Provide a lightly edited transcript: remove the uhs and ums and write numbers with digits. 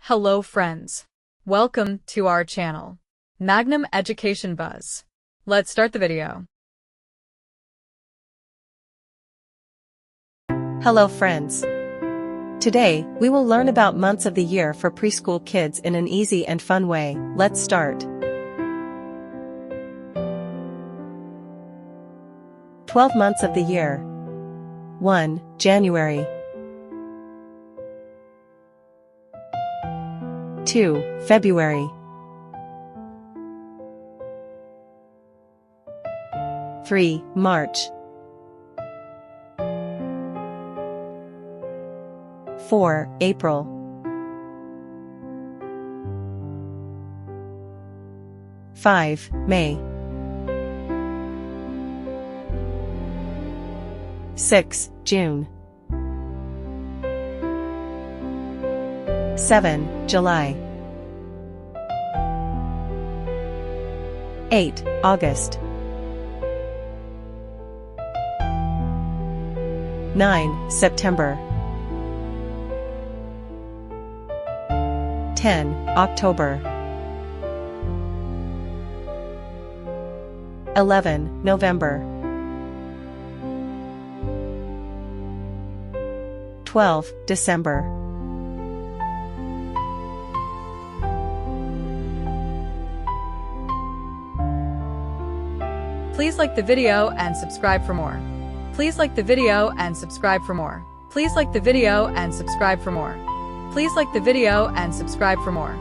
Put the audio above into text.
Hello friends. Welcome to our channel, Magnum Education Buzz. Let's start the video. Hello friends. Today, we will learn about months of the year for preschool kids in an easy and fun way. Let's start. 12 months of the year. 1. January. 2. February. 3. March. 4. April. 5. May. 6. June. 7. July. 8. August. 9. September. 10. October. 11. November. 12. December. Please like the video and subscribe for more. Please like the video and subscribe for more. Please like the video and subscribe for more. Please like the video and subscribe for more.